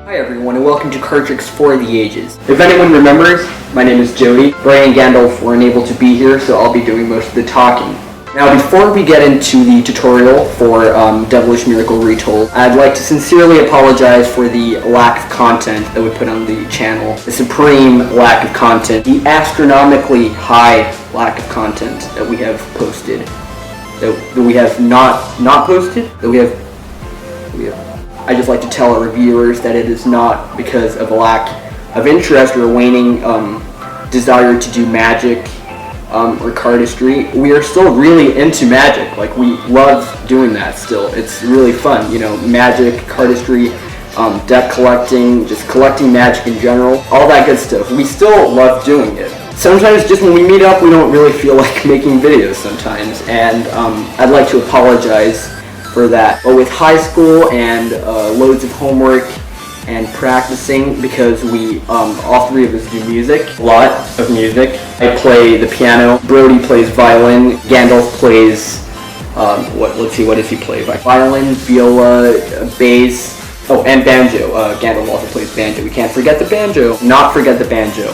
Hi everyone, and welcome to Card Tricks for the Ages. If anyone remembers, my name is Jody. Brian and Gandalf were unable to be here, so I'll be doing most of the talking. Now, before we get into the tutorial for Devilish Miracle Retold, I'd like to sincerely apologize for the lack of content that we put on the channel. The supreme lack of content. The astronomically high lack of content that we have posted. That we have not posted? That we have... I just like to tell our reviewers that it is not because of a lack of interest or a waning desire to do magic or cardistry. We are still really into magic. Like, we love doing that still. It's really fun, you know, magic, cardistry, deck collecting, just collecting magic in general, all that good stuff. We still love doing it. Sometimes just when we meet up, we don't really feel like making videos sometimes, and I'd like to apologize for that. But with high school and loads of homework and practicing, because we all three of us do music, a lot of music. I play the piano, Brody plays violin, Gandalf plays what does he play? Violin, viola, bass, oh, and banjo. Gandalf also plays banjo. We can't forget the banjo. Not forget the banjo.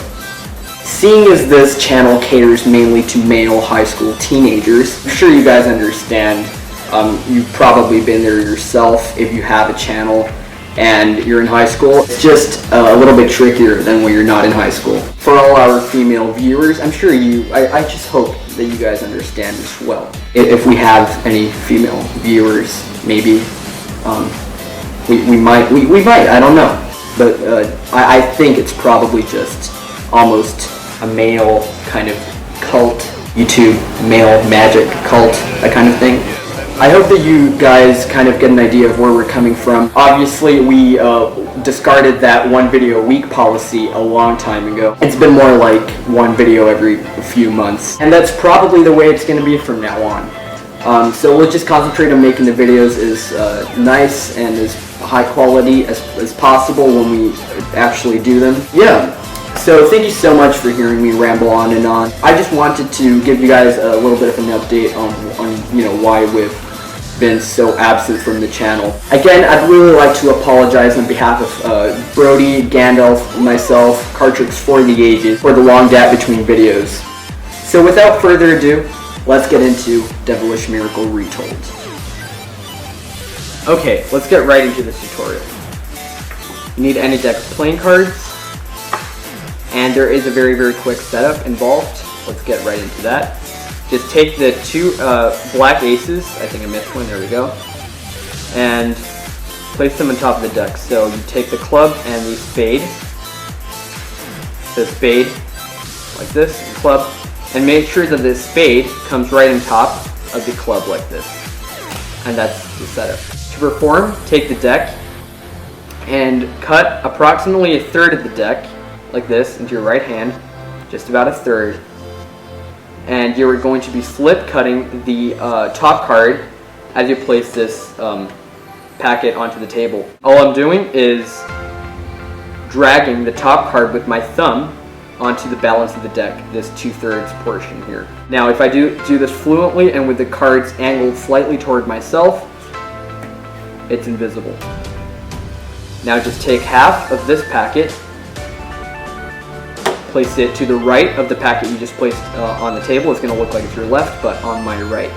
Seeing as this channel caters mainly to male high school teenagers, I'm sure you guys understand. You've probably been there yourself if you have a channel and you're in high school. It's just a little bit trickier than when you're not in high school. For all our female viewers, I'm sure I just hope that you guys understand as well. If we have any female viewers, maybe we might, I don't know. But I think it's probably just almost a male kind of cult, YouTube male magic cult, that kind of thing. I hope that you guys kind of get an idea of where we're coming from. Obviously, we discarded that one video a week policy a long time ago. It's been more like one video every few months. And that's probably the way it's going to be from now on. So we'll just concentrate on making the videos as nice and as high quality as possible when we actually do them. Yeah. So thank you so much for hearing me ramble on and on. I just wanted to give you guys a little bit of an update on you know, why we've been so absent from the channel. Again, I'd really like to apologize on behalf of Brody, Gandalf, myself, Card Tricks for the Ages, for the long gap between videos. So without further ado, let's get into Devilish Miracle Retold. Okay, let's get right into this tutorial. You need any deck of playing cards. And there is a very, very quick setup involved. Let's get right into that. Just take the two black aces, I think I missed one, there we go, and place them on top of the deck. So you take the club and the spade, like this, the club, and make sure that the spade comes right on top of the club like this. And that's the setup. To perform, take the deck and cut approximately a third of the deck like this into your right hand, just about a third, and you're going to be slip cutting the top card as you place this packet onto the table. All I'm doing is dragging the top card with my thumb onto the balance of the deck, this 2/3 portion here. Now if I do this fluently and with the cards angled slightly toward myself, it's invisible. Now just take half of this packet, place it to the right of the packet you just placed on the table. It's going to look like it's your left, but on my right.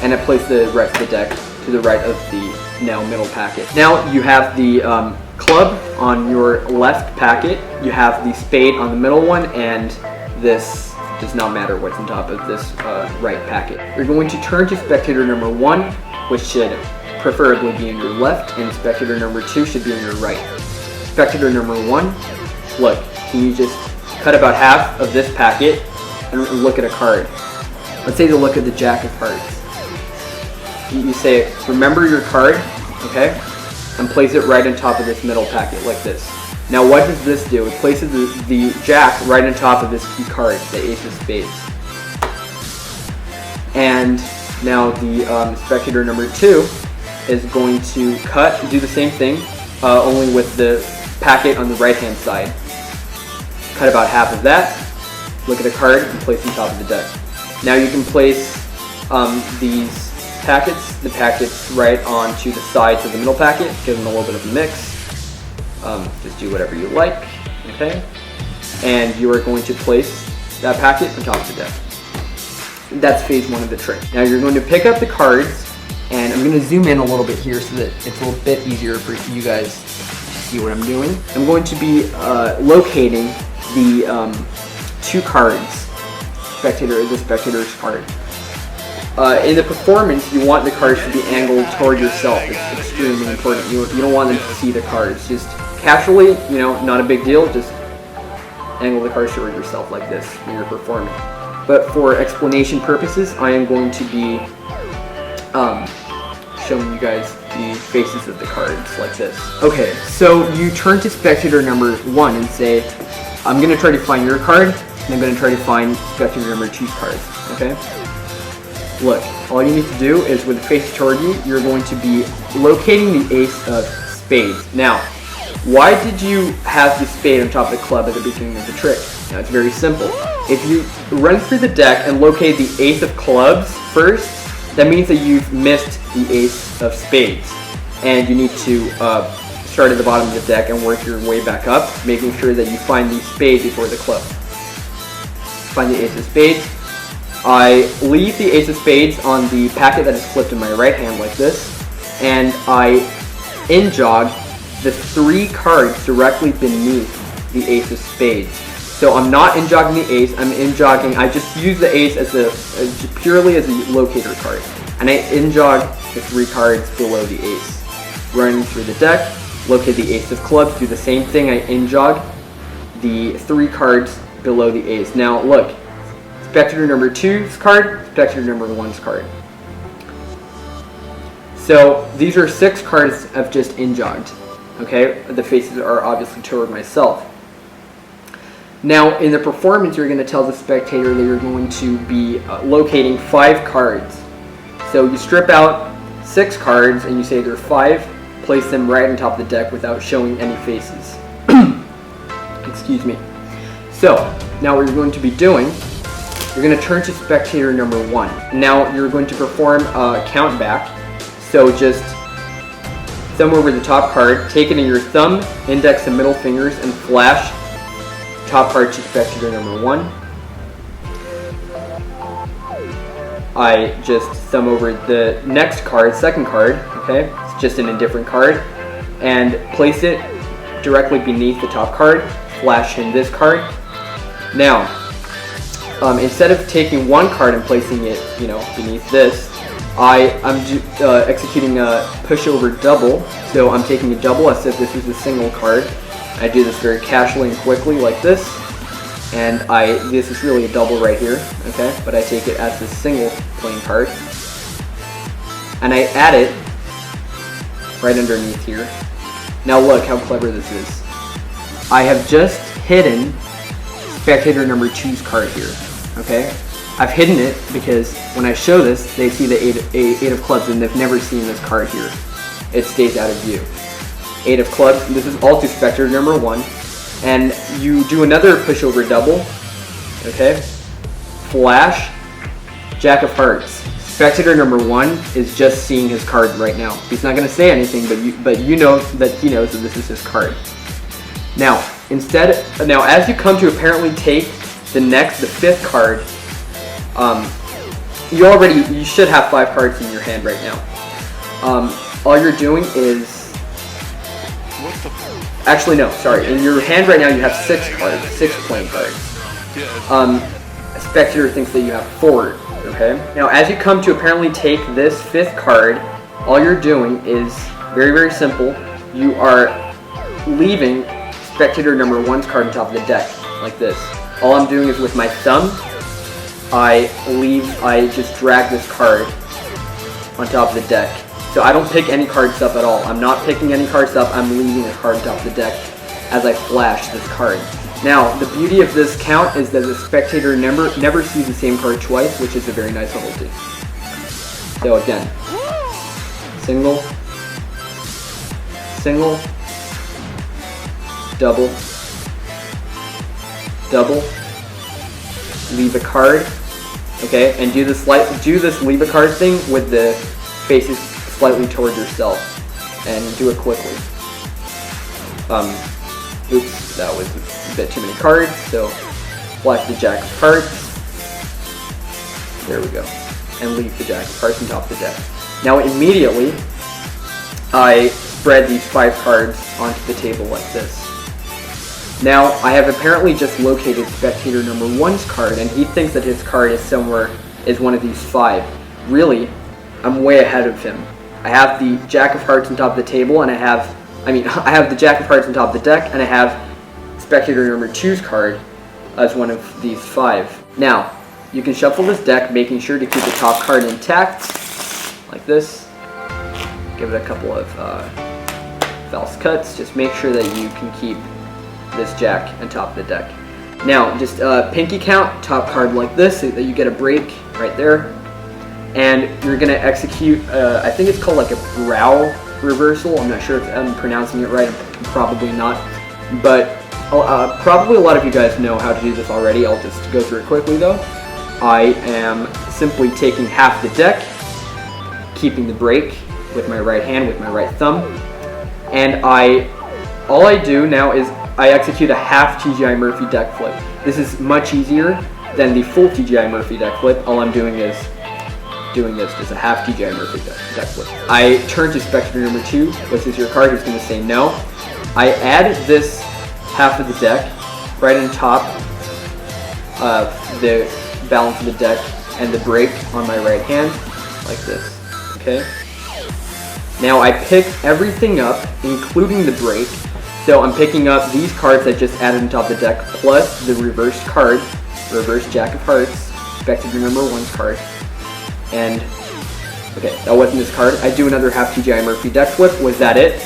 And I place the rest of the deck to the right of the now middle packet. Now you have the club on your left packet, you have the spade on the middle one, and this does not matter what's on top of this right packet. You're going to turn to spectator number 1, which should preferably be in your left, and spectator number 2 should be in your right. Spectator number 1, look, can you just cut about half of this packet and look at a card. Let's say to look at the Jack of Hearts. You say, remember your card, okay? And place it right on top of this middle packet like this. Now what does this do? It places the Jack right on top of this key card, the Ace of Spades. And now the spectator number 2 is going to do the same thing, only with the packet on the right hand side. Cut about half of that, look at a card, and place on top of the deck. Now you can place these packets, the packets right onto the sides of the middle packet, give them a little bit of a mix. Just do whatever you like, okay? And you are going to place that packet on top of the deck. That's phase one of the trick. Now you're going to pick up the cards, and I'm going to zoom in a little bit here so that it's a little bit easier for you guys to see what I'm doing. I'm going to be locating the 2 cards, the spectator's card. In the performance, you want the cards to be angled toward yourself. It's extremely important. You don't want them to see the cards. Just casually, not a big deal. Just angle the cards toward yourself like this when you're performing. But for explanation purposes, I am going to be showing you guys the faces of the cards like this. Okay, so you turn to spectator number 1 and say, I'm going to try to find your card, and I'm going to try to find spectator number 2's card, okay? Look, all you need to do is with the face toward you, you're going to be locating the ace of spades. Now, why did you have the spade on top of the club at the beginning of the trick? Now, it's very simple. If you run through the deck and locate the ace of clubs first, that means that you've missed the ace of spades. And you need to start at the bottom of the deck and work your way back up, making sure that you find the spade before the club. Find the ace of spades. I leave the ace of spades on the packet that is flipped in my right hand like this, and I in-jog the 3 cards directly beneath the ace of spades. So I'm not in-jogging the ace, I'm in-jogging, I just use the ace as purely as a locator card. And I in-jog the 3 cards below the ace. Running through the deck, locate the ace of clubs, do the same thing, I in-jog the 3 cards below the ace. Now look, spectator number 2's card, spectator number 1's card. So these are 6 cards I've just in-jogged. Okay, the faces are obviously toward myself. Now in the performance, you're going to tell the spectator that you're going to be locating 5 cards. So you strip out 6 cards and you say there are 5, place them right on top of the deck without showing any faces. Excuse me. So now what you're going to be doing, you're going to turn to spectator number 1. Now you're going to perform a count back. So just thumb over the top card, take it in your thumb, index and middle fingers, and flash top card to spectator number 1. I just thumb over the next card, second card, okay? It's just in a different card, and place it directly beneath the top card, flash in this card. Now, instead of taking 1 card and placing it, beneath this, I'm executing a pushover double. So I'm taking a double as if this was a single card. I do this very casually and quickly like this. And this is really a double right here, okay? But I take it as a single playing card. And I add it right underneath here. Now look how clever this is. I have just hidden spectator number 2's card here, okay? I've hidden it because when I show this, they see the 8 of clubs and they've never seen this card here. It stays out of view. 8 of clubs, this is also spectator number 1. And you do another pushover double, okay? Flash, Jack of hearts. Spectator number 1 is just seeing his card right now. He's not going to say anything, but you know that he knows that this is his card. Now, as you come to apparently take the 5th card, you should have 5 cards in your hand right now. All you're doing is, actually no, sorry, in your hand right now you have 6 cards, 6 playing cards. A spectator thinks that you have 4, okay? Now as you come to apparently take this 5th card, all you're doing is very, very simple. You are leaving spectator number 1's card on top of the deck, like this. All I'm doing is with my thumb, I just drag this card on top of the deck. So I don't pick any cards up at all. I'm not picking any cards up, I'm leaving a card on top of the deck as I flash this card. Now, the beauty of this count is that the spectator never sees the same card twice, which is a very nice novelty. So again, single, single, double, double, leave a card, okay, and do this leave a card thing with the faces slightly toward yourself, and do it quickly. Oops, that was a bit too many cards, so flash the Jack of Hearts. There we go. And leave the Jack of Hearts on top of the deck. Now immediately, I spread these 5 cards onto the table like this. Now, I have apparently just located spectator number 1's card, and he thinks that his card is one of these 5. Really, I'm way ahead of him. I have the Jack of Hearts on top of the table, and I have the Jack of Hearts on top of the deck, and I have spectator number 2's card as one of these 5. Now, you can shuffle this deck, making sure to keep the top card intact, like this. Give it a couple of false cuts. Just make sure that you can keep this Jack on top of the deck. Now, just pinky count, top card like this, so that you get a break right there. And you're going to execute, I think it's called like a brow reversal. I'm not sure if I'm pronouncing it right, probably not. But probably a lot of you guys know how to do this already. I'll just go through it quickly though. I am simply taking half the deck, keeping the break with my right hand, with my right thumb. And all I do now is I execute a half TGI Murphy deck flip. This is much easier than the full TGI Murphy deck flip. All I'm doing is doing this, just a half TGI Murphy deck flip. I turn to spectator number 2, which is your card, who's going to say no. I add this half of the deck right on top of the balance of the deck and the break on my right hand, like this, okay? Now I pick everything up, including the break. So I'm picking up these cards that just added on top of the deck, plus the reverse card, reverse Jack of Hearts, spectator number 1's card. And, okay, that wasn't this card. I do another half TGI Murphy deck flip. Was that it?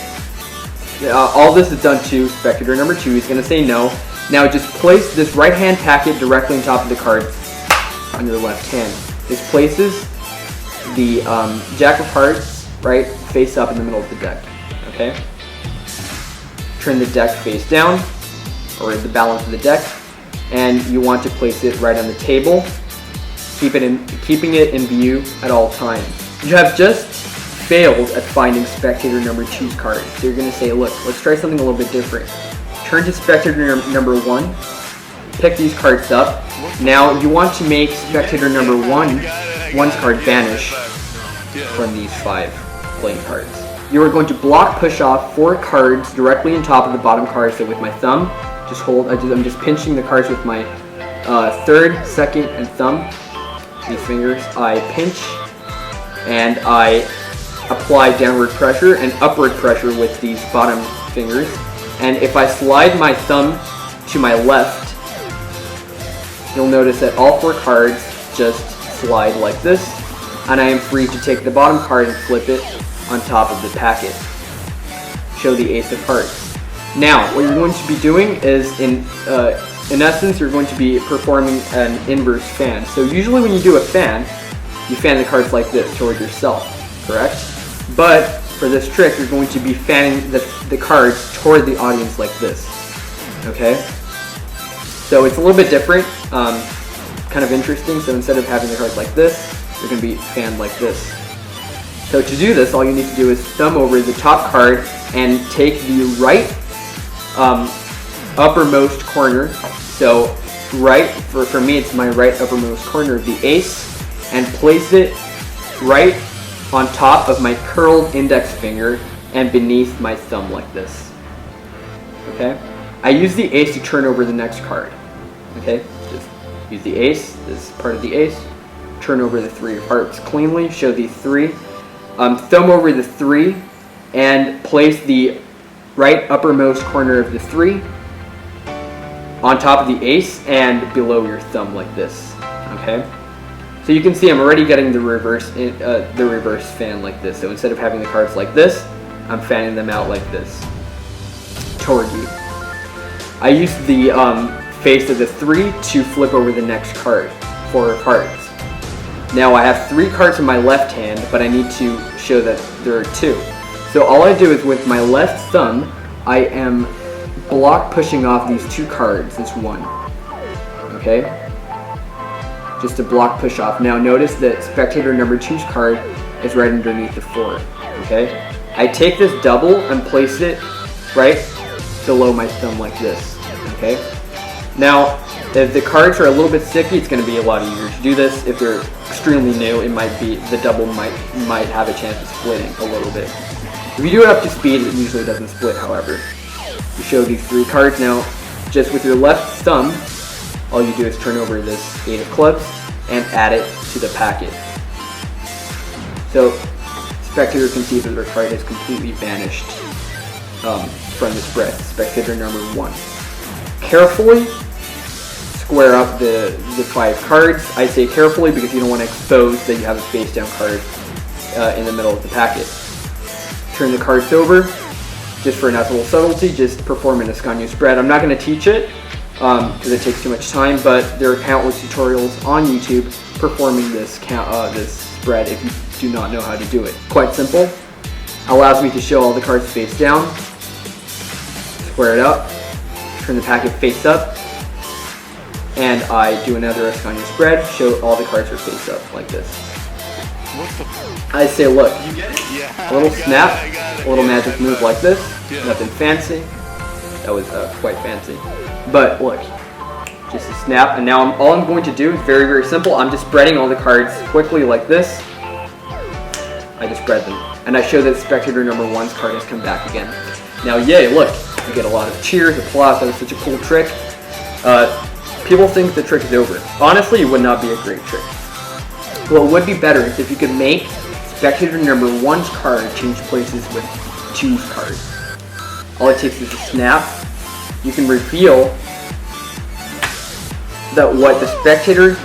All this is done to spectator number 2. He's going to say no. Now just place this right hand packet directly on top of the cards on your left hand. This places the Jack of Hearts, right, face up in the middle of the deck, okay? Turn the deck face down, or the balance of the deck, and you want to place it right on the table, keeping it in view at all times. You have just failed at finding spectator number 2's card, so you're going to say, look, let's try something a little bit different. Turn to spectator number 1, pick these cards up. Now you want to make spectator number 1's card vanish from these 5 playing cards. You are going to block push off 4 cards directly on top of the bottom card. So with my thumb, I'm just pinching the cards with my 3rd, 2nd, and thumb. These fingers, I pinch and I apply downward pressure and upward pressure with these bottom fingers. And if I slide my thumb to my left, you'll notice that all 4 cards just slide like this, and I am free to take the bottom card and flip it on top of the packet. Show the Ace of Hearts. Now, what you're going to be doing is, in essence, you're going to be performing an inverse fan. So usually when you do a fan, you fan the cards like this toward yourself, correct? But for this trick, you're going to be fanning the cards toward the audience like this, okay? So it's a little bit different, kind of interesting. So instead of having the cards like this, you're going to be fanned like this. So to do this, all you need to do is thumb over the top card and take the right uppermost corner. So right, for me it's my right uppermost corner of the ace, and place it right on top of my curled index finger and beneath my thumb like this. Okay? I use the ace to turn over the next card. Okay? Just use the ace, this is part of the ace, turn over the 3 of hearts cleanly, show the 3, thumb over the 3, and place the right uppermost corner of the 3 on top of the ace and below your thumb like this. Okay? So you can see I'm already getting the reverse fan like this. So instead of having the cards like this, I'm fanning them out like this toward you. I use the face of the 3 to flip over the next card, 4 of hearts. Now I have 3 cards in my left hand, but I need to show that there are 2. So all I do is with my left thumb, I am block pushing off these 2 cards, this 1. Okay? Just a block push off. Now notice that spectator number 2's card is right underneath the 4. Okay? I take this double and place it right below my thumb like this, okay? Now, if the cards are a little bit sticky, it's going to be a lot easier to do this. If they're extremely new, it might be, the double might have a chance of splitting a little bit. If you do it up to speed, it usually doesn't split, however. You show these 3 cards. Now, just with your left thumb, all you do is turn over this 8 of clubs and add it to the packet. So, spectator can see that their card has completely vanished from the spread. Spectator number 1. Carefully square up the 5 cards. I say carefully because you don't want to expose that you have a face down card in the middle of the packet. Turn the cards over, just for a nice little subtlety, just perform an Ascanio spread. I'm not going to teach it because it takes too much time, but there are countless tutorials on YouTube performing this spread if you do not know how to do it. Quite simple. Allows me to show all the cards face down, square it up, turn the packet face up, and I do another Ascanio spread, show all the cards are face up like this. I say, look, a little snap, a little magic move like this, nothing fancy. That was quite fancy. But look, just a snap, and now all I'm going to do is very, very simple. I'm just spreading all the cards quickly like this. I just spread them. And I show that spectator number 1's card has come back again. Now, yay, look, you get a lot of cheers, applause. That was such a cool trick. People think the trick is over. Honestly, it would not be a great trick. What would be better is if you could make spectator number 1's card change places with 2's card. All it takes is a snap. You can reveal that what the spectator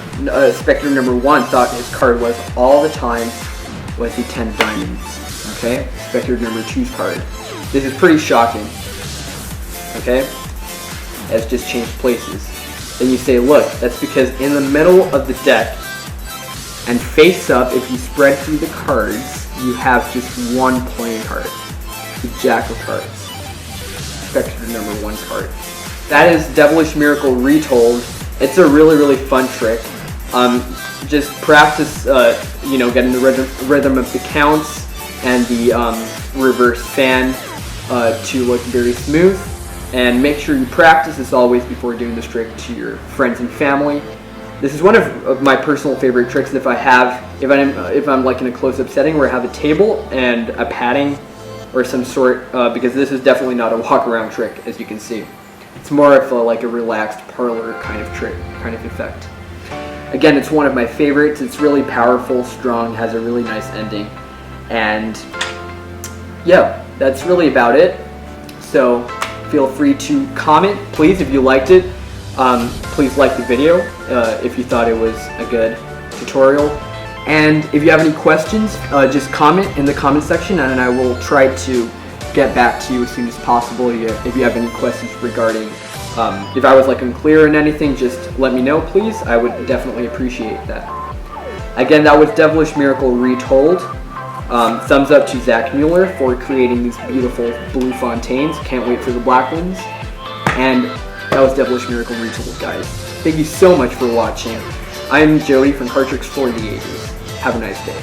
number 1 thought his card was all the time was the 10 diamonds. Okay? Spectator number 2's card. This is pretty shocking. Okay? It's just changed places. Then you say, look, that's because in the middle of the deck and face up, if you spread through the cards, you have just 1 playing card. The Jack of Cards. Spectator number 1's card. That is Devilish Miracle Retold. It's a really, really fun trick. Just practice, getting the rhythm of the counts and the reverse fan to look very smooth. And make sure you practice as always before doing this trick to your friends and family. This is one of my personal favorite tricks. If I'm like in a close-up setting where I have a table and a padding or some sort, because this is definitely not a walk-around trick, as you can see. It's more of like a relaxed parlor kind of trick, kind of effect. Again, it's one of my favorites. It's really powerful, strong, has a really nice ending, and yeah, that's really about it. So feel free to comment, please, if you liked it. Please like the video if you thought it was a good tutorial. And if you have any questions, just comment in the comment section and I will try to get back to you as soon as possible. If you have any questions regarding, if I was like unclear in anything, just let me know, please. I would definitely appreciate that. Again, that was Devilish Miracle Retold. Thumbs up to Zach Mueller for creating these beautiful blue fontaines. Can't wait for the black ones. And that was Devilish Miracle Retold, guys. Thank you so much for watching. I'm Joey from Card Tricks for the Ages. Have a nice day.